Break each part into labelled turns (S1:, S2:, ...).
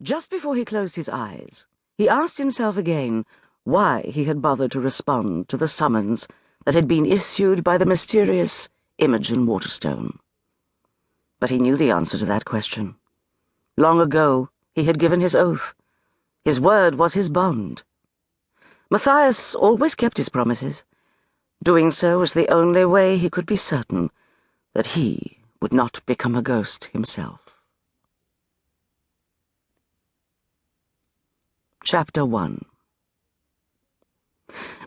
S1: Just before he closed his eyes, he asked himself again why he had bothered to respond to the summons that had been issued by the mysterious Imogen Waterstone. But he knew the answer to that question. Long ago, he had given his oath. His word was his bond. Matthias always kept his promises. Doing so was the only way he could be certain that he would not become a ghost himself. Chapter 1.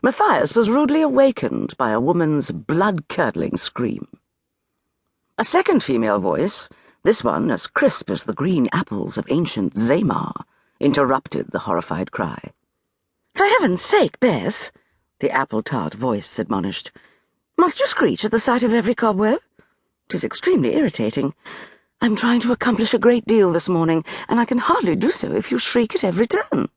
S1: Matthias was rudely awakened by a woman's blood-curdling scream. A second female voice, this one as crisp as the green apples of ancient Zamar, interrupted the horrified cry. "For heaven's sake, Bess," the apple-tart voice admonished, "must you screech at the sight of every cobweb? 'Tis extremely irritating. I'm trying to accomplish a great deal this morning, and I can hardly do so if you shriek at every turn."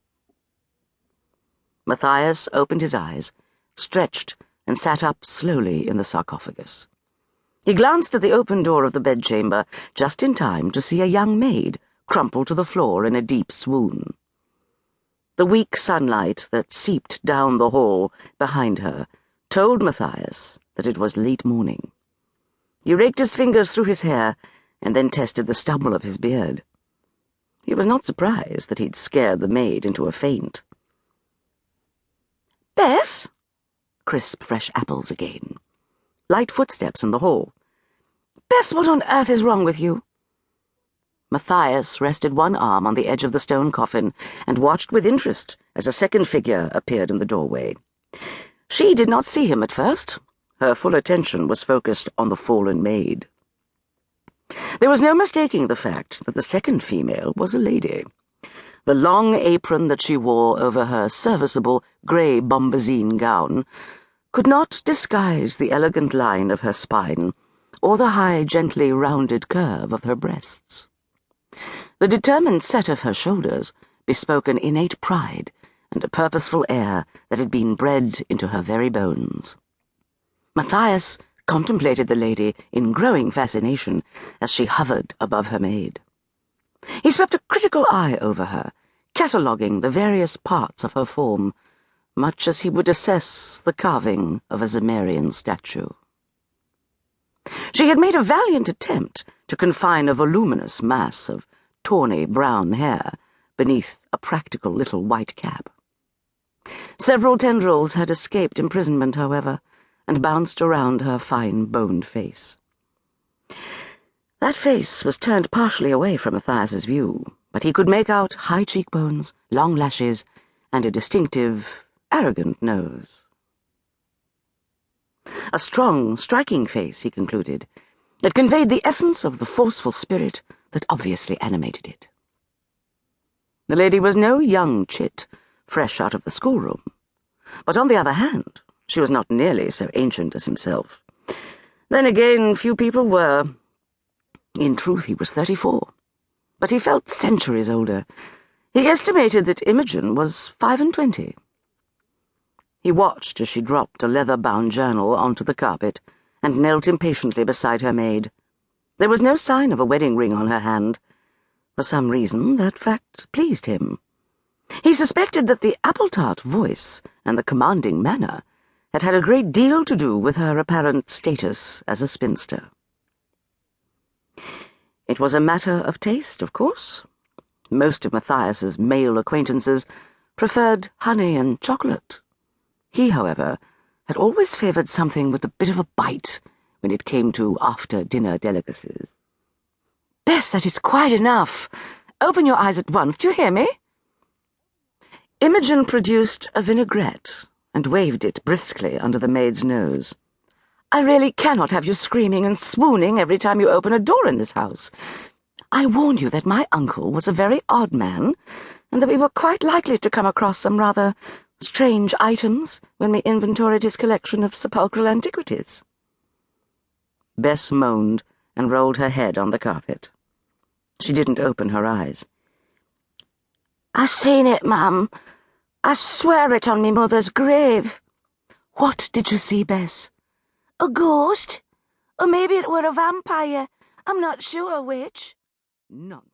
S1: Matthias opened his eyes, stretched, and sat up slowly in the sarcophagus. He glanced at the open door of the bedchamber just in time to see a young maid crumple to the floor in a deep swoon. The weak sunlight that seeped down the hall behind her told Matthias that it was late morning. He raked his fingers through his hair and then tested the stubble of his beard. He was not surprised that he'd scared the maid into a faint. "Bess?" Crisp, fresh apples again. Light footsteps in the hall. "Bess, what on earth is wrong with you?" Matthias rested one arm on the edge of the stone coffin and watched with interest as a second figure appeared in the doorway. She did not see him at first. Her full attention was focused on the fallen maid. There was no mistaking the fact that the second female was a lady. The long apron that she wore over her serviceable grey bombazine gown could not disguise the elegant line of her spine or the high, gently rounded curve of her breasts. The determined set of her shoulders bespoke an innate pride and a purposeful air that had been bred into her very bones. Matthias contemplated the lady in growing fascination as she hovered above her maid. He swept a critical eye over her, cataloguing the various parts of her form, much as he would assess the carving of a Zamarian statue. She had made a valiant attempt to confine a voluminous mass of tawny brown hair beneath a practical little white cap. Several tendrils had escaped imprisonment, however, and bounced around her fine-boned face. That face was turned partially away from Matthias's view, but he could make out high cheekbones, long lashes, and a distinctive, arrogant nose. A strong, striking face, he concluded. It conveyed the essence of the forceful spirit that obviously animated it. The lady was no young chit, fresh out of the schoolroom, but on the other hand, she was not nearly so ancient as himself. Then again, few people were. In truth, he was 34, but he felt centuries older. He estimated that Imogen was 25. He watched as she dropped a leather-bound journal onto the carpet and knelt impatiently beside her maid. There was no sign of a wedding ring on her hand. For some reason, that fact pleased him. He suspected that the apple-tart voice and the commanding manner had had a great deal to do with her apparent status as a spinster. It was a matter of taste, of course. Most of Matthias's male acquaintances preferred honey and chocolate. He, however, had always favoured something with a bit of a bite when it came to after-dinner delicacies. "Bess, that is quite enough. Open your eyes at once, do you hear me?" Imogen produced a vinaigrette and waved it briskly under the maid's nose. "I really cannot have you screaming and swooning every time you open a door in this house. I warn you that my uncle was a very odd man, and that we were quite likely to come across some rather strange items when we inventoried his collection of sepulchral antiquities." Bess moaned and rolled her head on the carpet. She didn't open her eyes. "I seen it, ma'am. I swear it on me mother's grave." "What did you see, Bess?" "A ghost. Or maybe it were a vampire. I'm not sure which." "Nonsense."